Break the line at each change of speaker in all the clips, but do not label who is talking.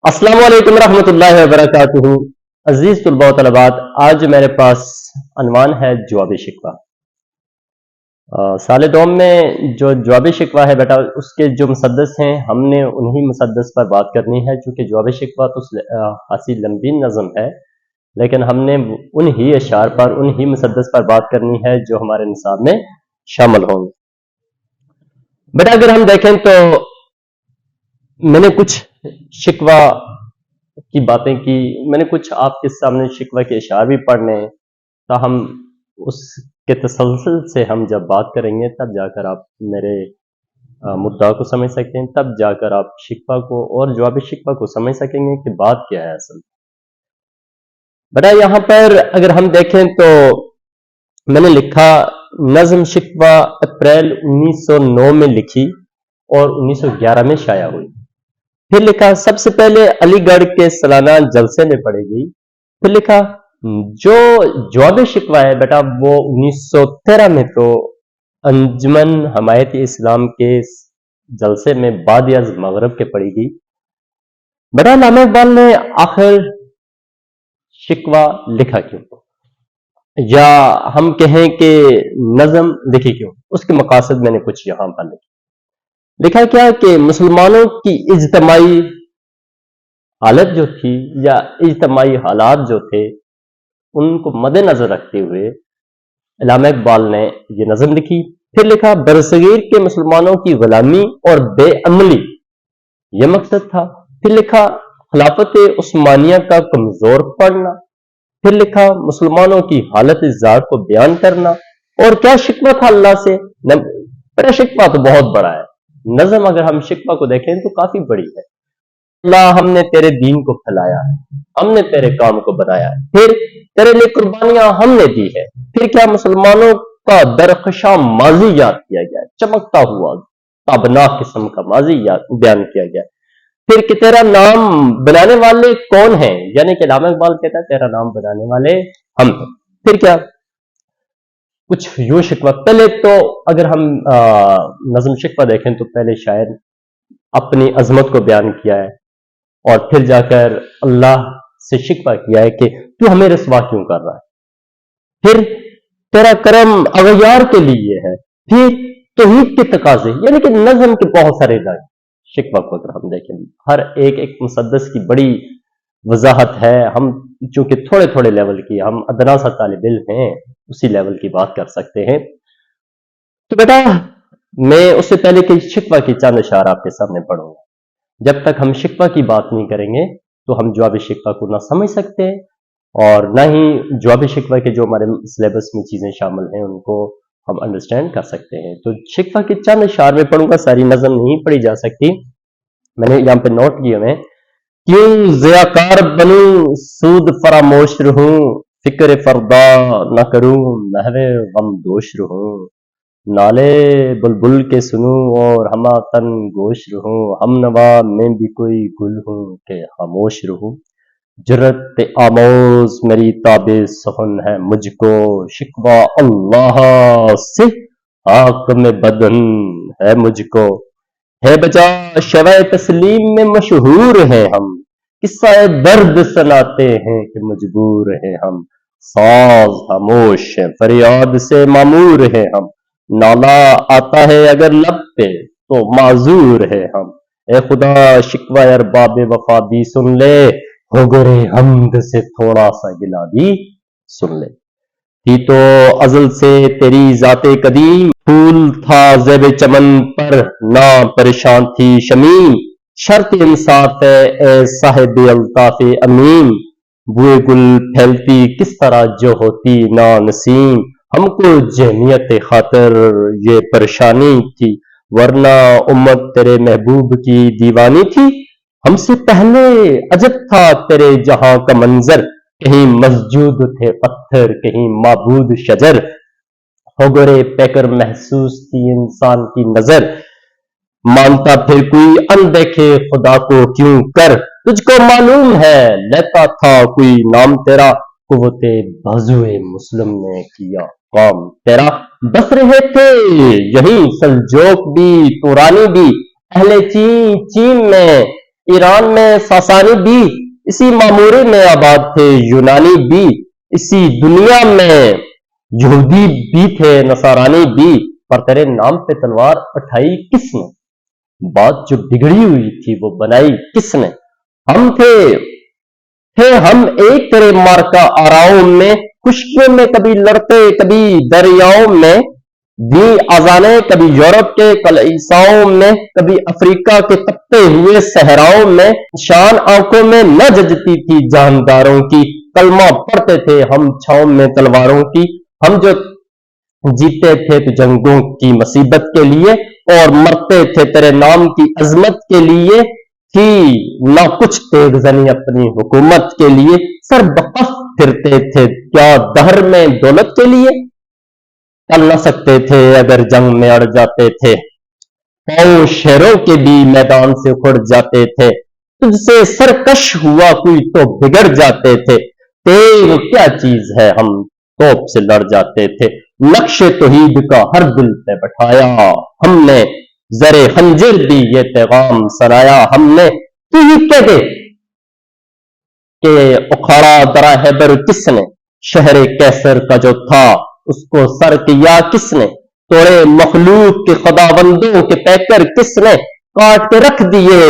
السلام علیکم ورحمۃ اللہ وبرکاتہ۔ عزیز طلباء و طلبات، آج میرے پاس عنوان ہے جواب شکوہ۔ سال دوم میں جو جواب شکوہ ہے بیٹا، اس کے جو مسدس ہیں ہم نے انہی مسدس پر بات کرنی ہے، چونکہ جواب شکوہ تو خاصی لمبی نظم ہے، لیکن ہم نے انہی اشعار پر انہی مسدس پر بات کرنی ہے جو ہمارے نصاب میں شامل ہوں۔ بیٹا اگر ہم دیکھیں تو میں نے کچھ شکوہ کی باتیں کی، میں نے کچھ آپ کے سامنے شکوہ کے اشعار بھی پڑھنے، تاہم اس کے تسلسل سے ہم جب بات کریں گے تب جا کر آپ میرے مدعا کو سمجھ سکتے ہیں، تب جا کر آپ شکوہ کو اور جواب شکوہ کو سمجھ سکیں گے کہ بات کیا ہے اصل۔ بیٹا یہاں پر اگر ہم دیکھیں تو میں نے لکھا نظم شکوہ اپریل 1909 میں لکھی اور 1911 میں شائع ہوئی۔ پھر لکھا سب سے پہلے علی گڑھ کے سالانہ جلسے میں پڑھی گئی۔ پھر لکھا جو جواب شکوہ ہے بیٹا وہ 1913 میں تو انجمن حمایت اسلام کے جلسے میں بعد از مغرب کے پڑھی گئی۔ بیٹا علامہ اقبال نے آخر شکوہ لکھا کیوں، یا ہم کہیں کہ نظم لکھی کیوں، اس کے مقاصد میں نے کچھ یہاں پر لکھا کیا کہ مسلمانوں کی اجتماعی حالت جو تھی یا اجتماعی حالات جو تھے ان کو مد نظر رکھتے ہوئے علامہ اقبال نے یہ نظم لکھی۔ پھر لکھا برصغیر کے مسلمانوں کی غلامی اور بے عملی یہ مقصد تھا۔ پھر لکھا خلافت عثمانیہ کا کمزور پڑنا۔ پھر لکھا مسلمانوں کی حالت ذات کو بیان کرنا۔ اور کیا شکوہ تھا اللہ سے؟ میرا شکوہ تو بہت بڑا ہے، نظم اگر ہم شکوہ کو دیکھیں تو کافی بڑی ہے۔ اللہ ہم نے تیرے دین کو پھیلایا ہے، ہم نے تیرے کام کو بنایا ہے، پھر تیرے لیے قربانیاں ہم نے دی ہے، پھر کیا مسلمانوں کا درخشاں ماضی یاد کیا گیا ہے، چمکتا ہوا تابناک قسم کا ماضی بیان کیا گیا ہے، پھر کہ تیرا نام بنانے والے کون ہیں، یعنی کہ علامہ اقبال کہتا ہے تیرا نام بنانے والے ہم ہیں۔ پھر کیا کچھ یوں شکوہ، پہلے تو اگر ہم نظم شکوہ دیکھیں تو پہلے شاعر اپنی عظمت کو بیان کیا ہے اور پھر جا کر اللہ سے شکوہ کیا ہے کہ تو ہمیں رسوا کیوں کر رہا ہے، پھر تیرا کرم اغیار کے لیے ہے، پھر توحید کے تقاضے، یعنی کہ نظم کے بہت سارے رنگ شکوہ کو اگر ہم دیکھیں ہر ایک مسدس کی بڑی وضاحت ہے۔ ہم چونکہ تھوڑے تھوڑے لیول کی، ہم ادنا سا طالب علم ہیں، اسی لیول کی بات کر سکتے ہیں۔ تو بیٹا میں اس سے پہلے کہ شکوہ کی چند اشعار آپ کے سامنے پڑھوں گا، جب تک ہم شکوہ کی بات نہیں کریں گے تو ہم جواب شکوہ کو نہ سمجھ سکتے اور نہ ہی جواب شکوہ کے جو ہمارے سلیبس میں چیزیں شامل ہیں ان کو ہم انڈرسٹینڈ کر سکتے ہیں۔ تو شکوہ کے چند اشعار میں پڑھوں گا، ساری نظم نہیں پڑھی جا سکتی، میں نے یہاں پہ نوٹ کیے ہوئے۔ کیوں ضیاکار بنوں سود فراموش رہوں، فکر فردا نہ کروں نحو غم دوش رہوں، نالے بلبل کے سنوں اور ہما تن گوش رہوں، ہم نوا میں بھی کوئی گل ہوں کہ خاموش رہوں، جرت آموز میری تاب سخن ہے مجھ کو، شکوہ اللہ سے حاکم بدن ہے مجھ کو، ہے بجا شوہ تسلیم میں مشہور ہیں ہم، قصہ درد سناتے ہیں کہ مجبور ہیں ہم، ساز خاموش ہے فریاد سے معمور ہیں ہم، نالا آتا ہے اگر لب پہ تو معذور ہے ہم، اے خدا شکوہ ارباب وفا بھی سن لے، ہو گرے حمد سے تھوڑا سا گلہ بھی سن لے، تھی تو ازل سے تیری ذات قدیم، پھول تھا زیب چمن پر نہ پریشان تھی شمیم، شرط انصاف ہے اے صاحب الطاف امین، بوئے گل پھیلتی کس طرح جو ہوتی نا نسیم، ہم کو جہمیت خاطر یہ پریشانی تھی، ورنہ امت تیرے محبوب کی دیوانی تھی، ہم سے پہلے عجب تھا تیرے جہاں کا منظر، کہیں مسجود تھے پتھر کہیں معبود شجر، ہو گرے پیکر محسوس تھی انسان کی نظر، مانتا پھر کوئی اندیکھے خدا کو کیوں کر، تجھ کو معلوم ہے لیتا تھا کوئی نام تیرا، قوت بازوئے مسلم نے کیا کام تیرا، بس رہے تھے یہیں سلجوق بھی تورانی بھی، اہل چین میں ایران میں ساسانی بھی اسی معموری میں آباد تھے، یونانی بھی اسی دنیا میں، یہودی بھی تھے، نصرانی بھی، پر تیرے نام پہ تلوار اٹھائی کس نے؟ بات جو بگڑی ہوئی تھی وہ بنائی کس نے؟ ہم تھے ہم ایک تیرے مارکا آراؤں میں، خشکیوں میں کبھی لڑتے کبھی دریاؤں میں، دی آزانے کبھی یورپ کے کلیساؤں میں، کبھی افریقہ کے تپتے ہوئے صحراؤں میں، شان آنکھوں میں نہ ججتی تھی جانداروں کی، کلمہ پڑھتے تھے ہم چھاؤں میں تلواروں کی، ہم جو جیتے تھے تو جنگوں کی مصیبت کے لیے اور مرتے تھے تیرے نام کی عظمت کے لیے، تھی نہ کچھ تیغ زنی اپنی حکومت کے لیے، سر بقف پھرتے تھے کیا دہر میں دولت کے لیے، ٹل نہ سکتے تھے اگر جنگ میں اڑ جاتے تھے، پاؤں شہروں کے بھی میدان سے اکھڑ جاتے تھے، تجھ سے سرکش ہوا کوئی تو بگڑ جاتے تھے، تیغ کیا چیز ہے ہم توپ سے لڑ جاتے تھے، نقش توحید کا ہر دل پہ بٹھایا ہم نے، زر خنجر بھی یہ پیغام سنایا ہم نے، تو ہی کہہ دے کہ اکھاڑا درا حیدر کس نے، شہر کیسر کا جو تھا اس کو سر کیا کس نے، توڑے مخلوق کے خداوندوں کے پیکر کس نے، کاٹ کے رکھ دیے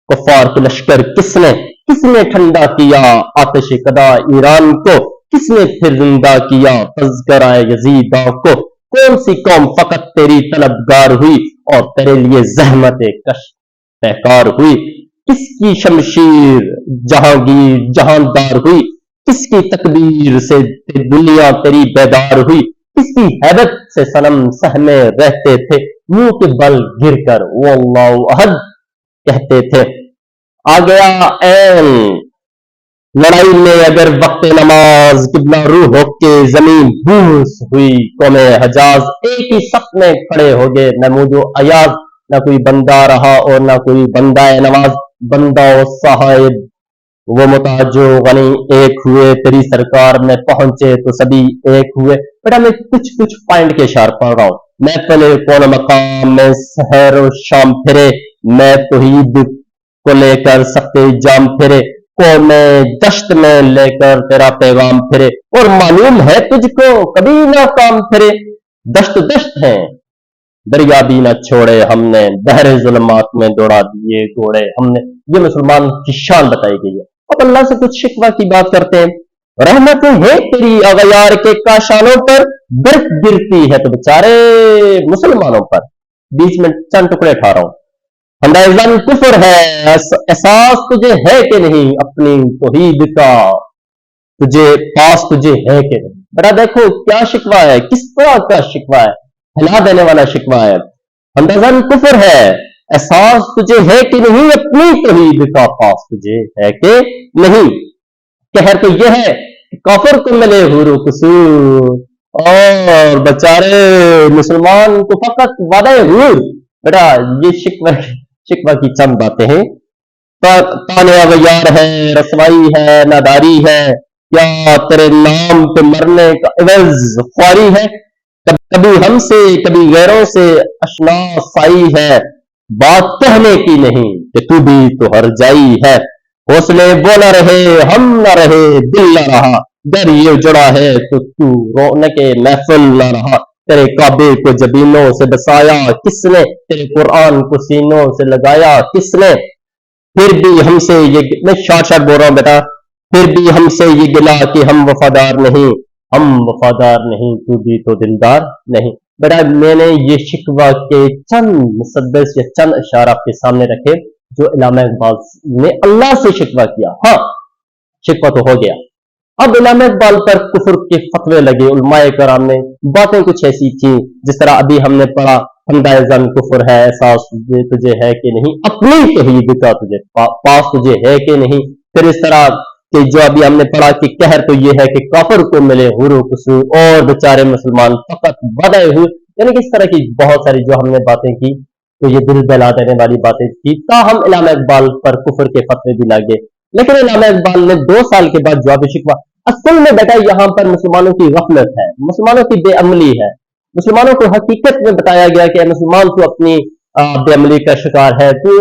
کفار کے لشکر کس نے ٹھنڈا کیا آتش قدا ایران کو، کس نے پھر زندہ کیا تذکرہ یزیداں کو، کون سی قوم فقط تیری طلبگار ہوئی اور تیرے لیے زحمت کش پیکار ہوئی، کس کی شمشیر جہانگیر جہاندار ہوئی، کس کی تکبیر سے دنیا تیری بیدار ہوئی، کس کی حیبت سے صنم سہمے رہتے تھے، منہ کے بل گر کر وہ اللہ احد کہتے تھے، آ گیا این لڑائی میں اگر وقت نماز، قبلہ روح ہو کے زمین بوس ہوئی قوم حجاز، ایک ہی صف میں کھڑے ہو گئے محمود و ایاز، نہ کوئی بندہ رہا اور نہ کوئی بندہ نواز، بندہ و صاحب وہ محتاج و غنی ایک ہوئے، تیری سرکار میں پہنچے تو سبھی ایک ہوئے۔ بیٹا میں کچھ پوائنٹ کے اشار پڑھ رہا ہوں، میں پہلے کون مقام میں سحر و شام پھرے، میں توحید کو لے کر سخت جام پھرے، کو میں دشت میں لے کر تیرا پیغام پھرے، اور معلوم ہے تجھ کو کبھی نہ کام پھرے، دشت ہیں دریا بھی نہ چھوڑے ہم نے، بحر ظلمات میں دوڑا دیے گھوڑے ہم نے۔ یہ مسلمان کی شان بتائی گئی ہے۔ اب اللہ سے کچھ شکوہ کی بات کرتے ہیں، رحمتیں ہیں تیری اغیار کے کاشانوں پر، برف گرتی ہے تو بیچارے مسلمانوں پر۔ بیچ میں چند ٹکڑے اٹھا رہا ہوں، اندازن کفر ہے احساس تجھے ہے کہ نہیں اپنی توحید کا، تجھے ہے کہ نہیں۔ بیٹا دیکھو کیا شکوہ ہے، کس طرح کا شکوہ ہے، ہلا دینے والا شکوہ ہے۔ اندازن کفر ہے احساس تجھے ہے کہ نہیں اپنی توحید کا، پاس تجھے ہے کہ نہیں۔ کہر تو یہ ہے کہ کافر کو ملے حور و قصور اور بیچارے مسلمان کو فقط وعدہ حور۔ بیٹا یہ شکوہ کی چند باتیں ہیں، تانے اغیار ہے، رسوائی ہے، ناداری ہے، کیا تیرے نام پہ مرنے کا عوض خواری ہے، کبھی ہم سے کبھی غیروں سے اشنا سائی ہے، بات کہنے کی نہیں کہ تو بھی تو ہر جائی ہے، حوصلے وہ نہ رہے ہم نہ رہے دل نہ رہا، گر یہ جڑا ہے تو رونے کے محفل نہ رہا، تیرے کعبے کو جبینوں سے بسایا کس نے، تیرے قرآن کو سینوں سے لگایا کس نے، پھر بھی ہم سے یہ میں شارٹ بول رہا ہوں بیٹا، پھر بھی ہم سے یہ گلا کہ ہم وفادار نہیں، ہم وفادار نہیں تو بھی تو دلدار نہیں۔ بیٹا میں نے یہ شکوہ کے چند مسدس یا چند اشارہ آپ کے سامنے رکھے جو علامہ اقبال نے اللہ سے شکوہ کیا۔ ہاں شکوہ تو ہو گیا، اب علامہ اقبال پر کفر کے فتوے لگے، علماء کرام نے باتیں کچھ ایسی تھیں جس طرح ابھی ہم نے پڑھا، حمدہ زن کفر ہے احساس تجھے ہے کہ نہیں اپنی توحید کا، تجھے پاس تجھے ہے کہ نہیں، پھر اس طرح کہ جو ابھی ہم نے پڑھا کہ قہر تو یہ ہے کہ کافر کو ملے حور و قصور اور بیچارے مسلمان فقط وعدہ حور، یعنی کہ اس طرح کی بہت ساری جو ہم نے باتیں کی تو یہ دل دلا دینے والی باتیں تھی، تاہم علامہ اقبال پر کفر کے فتوے بھی لگے، لیکن علامہ اقبال نے 2 سال کے بعد جواب شکوہ، اصل میں بیٹا یہاں پر مسلمانوں کی غفلت ہے، مسلمانوں کی بے عملی ہے، مسلمانوں کو حقیقت میں بتایا گیا کہ مسلمان تو اپنی بے عملی کا شکار ہے، تو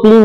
3,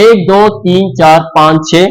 1 2 3 4 5 6,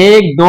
1 2